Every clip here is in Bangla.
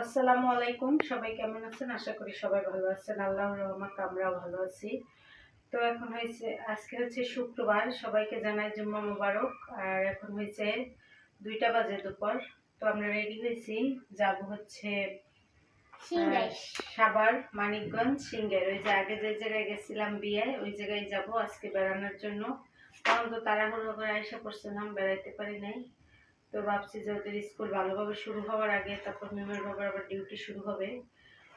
আসসালামু আলাইকুম। সবাই কেমন আছেন? আশা করি সবাই ভালো আছেন। আল্লাহর রহমতে আমরাও ভালো আছি। তো এখন আজকে হচ্ছে শুক্রবার। সবাইকে জানাই জুম্মা মোবারক। আর এখন হয়েছে 2টা বাজে দুপুর। তো আমরা রেডি হয়েছি, যাব হচ্ছে সাভার মানিকগঞ্জ সিঙ্গের। ওই যে আগে যে জায়গায় গেছিলাম বিয়ে, ওই জায়গায় যাব আজকে বেড়ানোর জন্য। তখন তো তাড়াহুড়ো করে আইসা পড়ছিলাম, বেড়াইতে পারি নাই। তো ভাবছি যে ওদের স্কুল ভালোভাবে শুরু হওয়ার আগে তারপর মেমের বাবার আবার ডিউটি শুরু হবে।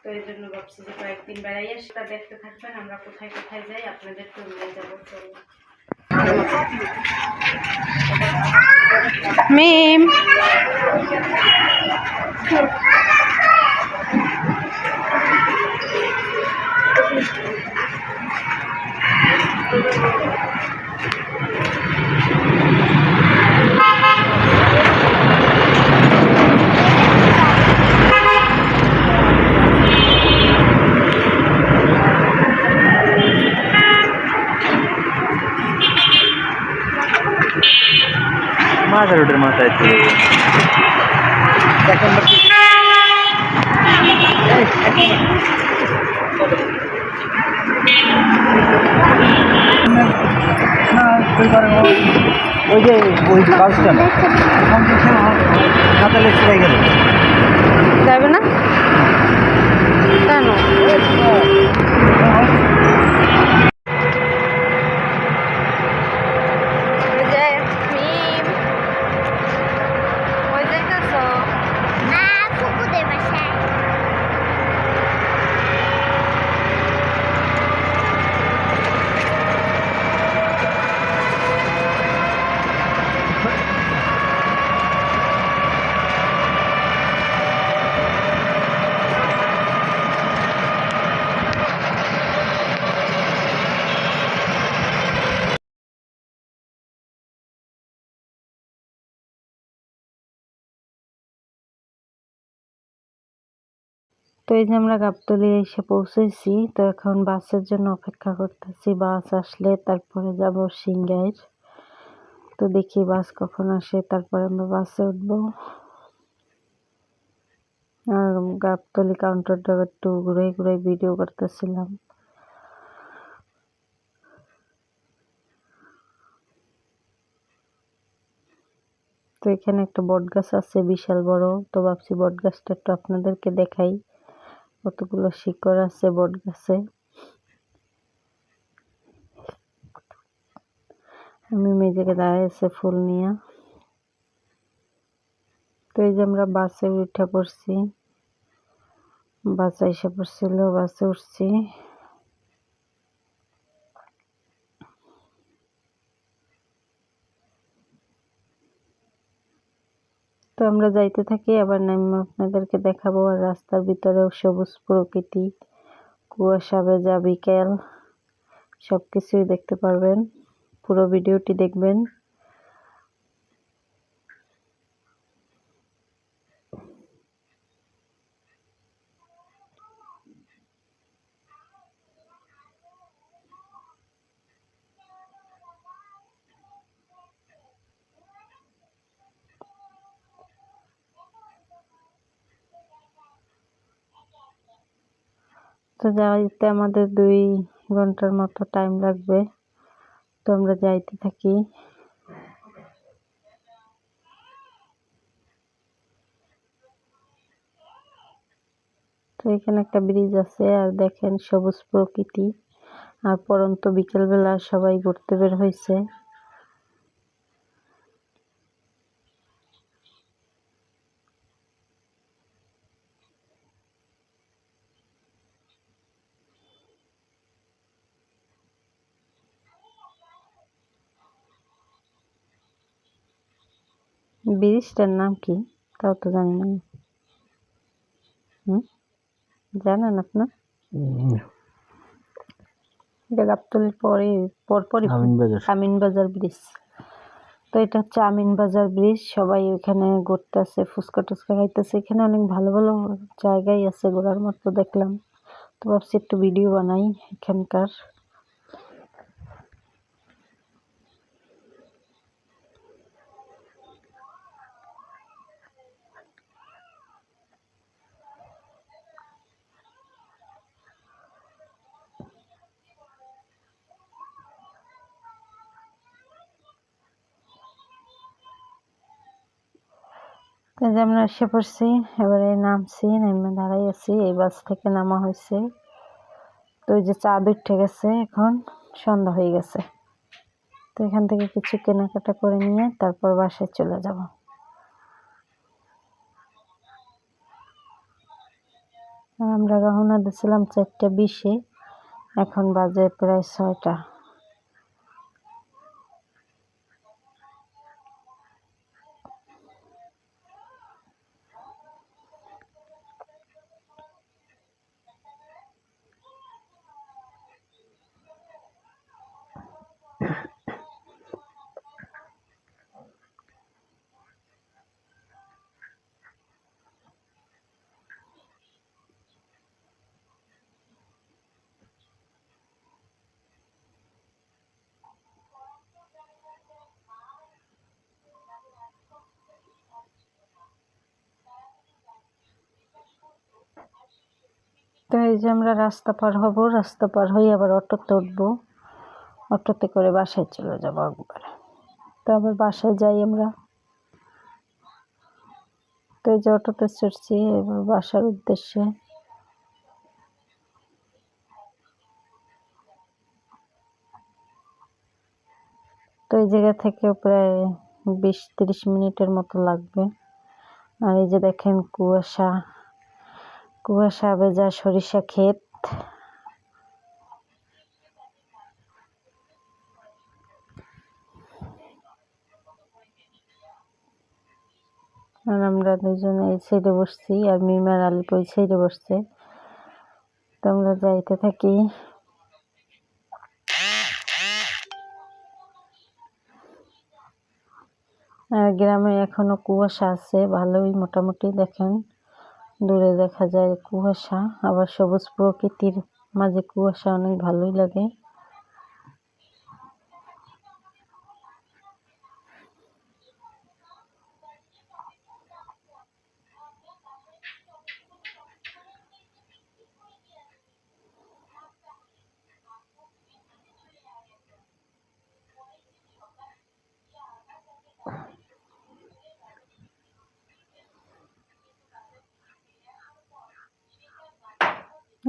তো এই জন্য ভাবছি যে কয়েকদিন বেড়াইয়া সেটা দেখতে থাকবেন আমরা কোথায় কোথায় যাই, আপনাদেরকে নিয়ে যাবো। চলো মিম। মাথা রোডের মাথায় ওই যে ওই কাজটা মাথা লেগে গেল যাবে না কেন? তো এই যে আমরা গাবতলী এসে পৌঁছেছি। তো এখন বাসের জন্য অপেক্ষা করতেছি, বাস আসলে তারপরে যাব সিংগাইর। তো দেখি বাস কখন আসে, তারপরে আমরা বাসে উঠবো। আর গাবতলী কাউন্টারটা একটু ঘুরে ঘুরে ভিডিও করতেছিলাম। তো এখানে একটা বট গাছ আছে বিশাল বড়। তো ভাবছি বট গাছটা একটু আপনাদেরকে দেখাই, কতগুলো শিকড় আছে বট গাছে। আমি মেয়েকে দাঁড়িয়ে আছে ফুল নিয়ে। তো এই যে আমরা বাসে উঠে পড়ছি, বাসে এসে পড়ছিল, বাসে উঠছি। তো আমরা যাইতে থাকি, আবার নামি আপনাদেরকে দেখাবো। আর রাস্তার ভিতরেও সবুজ প্রকৃতি, কুয়াশা ভেজা বিকেল, সবকিছুই দেখতে পারবেন। পুরো ভিডিওটি দেখবেন। তো যাইতে আমাদের 2 ঘন্টার মতো টাইম লাগবে। তো আমরা যাইতে থাকি। তো এখানে একটা ব্রিজ আছে, আর দেখেন সবুজ প্রকৃতি। আর পরন্ত বিকেলবেলা সবাই ঘুরতে বের হয়েছে। ব্রিজটার নাম কি তাও তো জানি না। জানেন আপনার? এটা গাবতলীর পরপরই আমিনবাজার ব্রিজ। তো এটা হচ্ছে আমিনবাজার ব্রিজ। সবাই ওখানে ঘুরতেছে, ফুচকা টুচকা খাইতেছে। এখানে অনেক ভালো ভালো জায়গায় আছে ঘোরার মতো, দেখলাম। তো ভাবছি একটু ভিডিও বানাই এখানকার। এই যে আমরা এসে পড়ছি, এবারে নামছি, নেমে দাঁড়াই আছি। এই বাস থেকে নামা হয়েছে। তো ওই যে চাঁদ উঠে গেছে, এখন সন্ধ্যা হয়ে গেছে। তো এখান থেকে কিছু কেনাকাটা করে নিয়ে তারপর বাসায় চলে যাব। আমরা রওনা দিয়েছিলাম 4:20-এ, এখন বাজে প্রায় 6টা। তো এই যে আমরা রাস্তা পার হব, রাস্তা পার হয়ে আবার অটোতে উঠবো, অটোতে করে বাসায় চলে যাবো একবারে। তো আবার বাসায় যাই আমরা। তো এই যে অটোতে চড়ছি এবার বাসার উদ্দেশ্যে। তো এই জায়গা থেকে প্রায় 20-30 মিনিটের মতো লাগবে। আর এই যে দেখেন কুয়াশা, কুয়াশা ভেজা সরিষা ক্ষেত। আর আমরা দুজনে এই সাইডে বসছি, আর মিমার আলিপ ওই সাইডে বসছে। তো আমরা যাইতে থাকি। আর গ্রামে এখনো কুয়াশা আছে ভালোই, মোটামুটি দেখেন দূরে দেখা যায় কুয়াশা, আবার সবুজ প্রকৃতির মাঝে কুয়াশা অনেক ভালোই লাগে।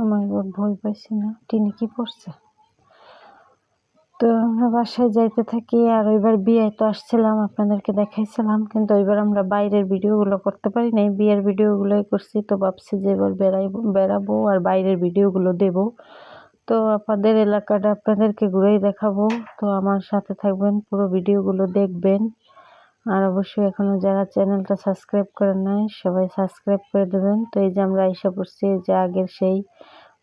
আমার ভয় পাইছি না, টিনে কি পড়ছে। তো আমরা বাসায় যাইতে থাকি। আর ওইবার বিয়ে তো আসছিলাম, আপনাদেরকে দেখাইছিলাম, কিন্তু ওইবার আমরা বাইরের ভিডিওগুলো করতে পারি নাই, বিয়ের ভিডিওগুলোই করছি। তো ভাবছি যে এবার বেড়াবো আর বাইরের ভিডিওগুলো দেব। তো আপনাদের এলাকাটা আপনাদেরকে ঘুরেই দেখাবো। তো আমার সাথে থাকবেন, পুরো ভিডিওগুলো দেখবেন। আর অবশ্যই এখনো যারা চ্যানেলটা সাবস্ক্রাইব করেন নাই সবাই সাবস্ক্রাইব করে দেবেন। তো এই যে আমরা আইসা পড়ছি, এই যে আগের সেই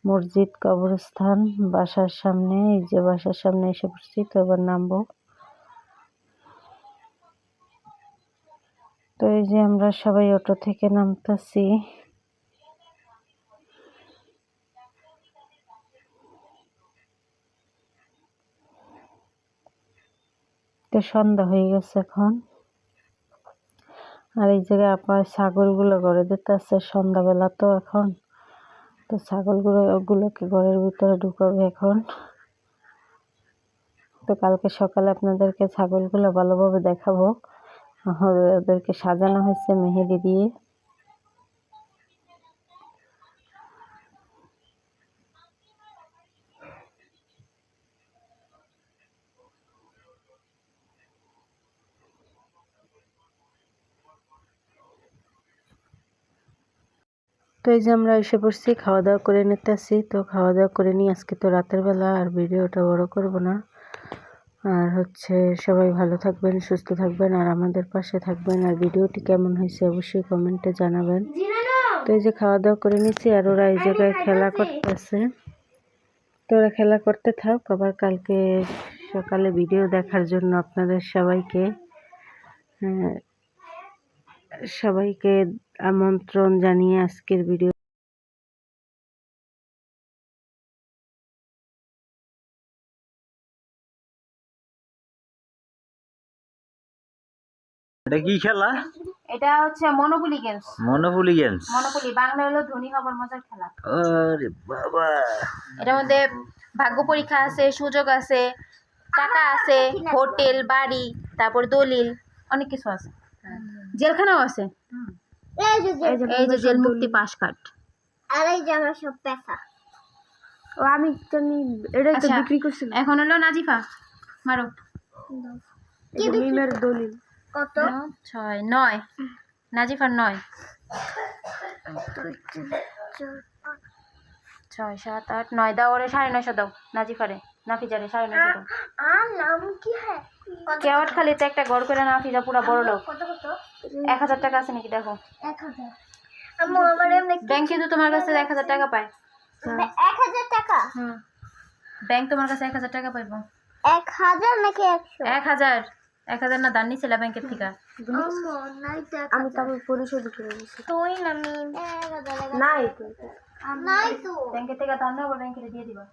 মসজিদ কবরস্থান বাসার সামনে, এই যে বাসার সামনে এসে পড়ছি। তো এবার নামবো। তো এই যে আমরা সবাই অটো থেকে নামতেছি। তো সন্ধ্যা হয়ে গেছে এখন। আর এই জায়গায় আপনার ছাগলগুলো ঘরে দিতে আছে সন্ধ্যাবেলা তো এখন। তো ছাগলগুলোকে ঘরের ভিতরে ঢুকাবে এখন। তো কালকে সকালে আপনাদেরকে ছাগলগুলো ভালোভাবে দেখাবো। ওদেরকে সাজানো হয়েছে মেহেদি দিয়ে। তো এই যে আমরা এসে পড়ছি, খাওয়া দাওয়া করে নিতেছি। তো খাওয়া দাওয়া করে নিই, আজকে তো রাতের বেলা, আর ভিডিওটা বড় করব না। আর সবাই ভালো থাকবেন, সুস্থ থাকবেন, আর আমাদের পাশে থাকবেন। আর ভিডিওটি কেমন হয়েছে অবশ্যই কমেন্টে জানাবেন। তো এই যে খাওয়া দাওয়া করে নিচ্ছি, আর ওরা এই জায়গায় খেলা করতেছে। তো ওরা খেলা করতে থাক, আবার কালকে সকালে ভিডিও দেখার জন্য আপনাদের সবাইকে আমন্ত্রণ জানিয়ে আজকের ভিডিও। এটা কি খেলা? এটা হচ্ছে monopoly games. Monopoly games. Monopoly Bangla হলো ধনী হবার মজার খেলা। আরে বাবা, এটার মধ্যে ভাগ্য পরীক্ষা আছে, সুযোগ আছে, টাকা আছে, হোটেল, বাড়ি, তারপর দলিল, অনেক কিছু আছে, জেলখানাও আছে। এই যে জেল মুক্তি পাস কার্ড। আর এই যে আমার সব পেশা। ও আমি জানি এটাই তো আচ্ছা, বিক্রি করছিল। এখন হলো নাজিফা, মারো। কি মিমের দলিল কত? 6 9 নাজিফার 9 6 7 8 9 দাও ওরে 950 দাও নাজিফারে, নাফিজারে 950 দাও। আর নাম কি হয়? কেওয়াট খালিতে একটা ঘর করে নাফিজা পুরা বড় লোক। কত কত? 1000 টাকা আছে নাকি দেখো। 1000। আম্মু আমার এমনি ব্যাংকে তো তোমার কাছে 1000 টাকা পায়। 1000 টাকা। ব্যাংক তোমার কাছে 1000 টাকা পাইবো। 1000 নাকি 100? 1000 না দান নিছিল ব্যাংকের থেকে। আম্মু নাই টাকা। আমি তারপর পরিশোধ করে দিছি। তুই না আমি নাই তো। নাই তো। ব্যাংকের থেকে দান নেবো, ব্যাংকে দিয়ে দিবা।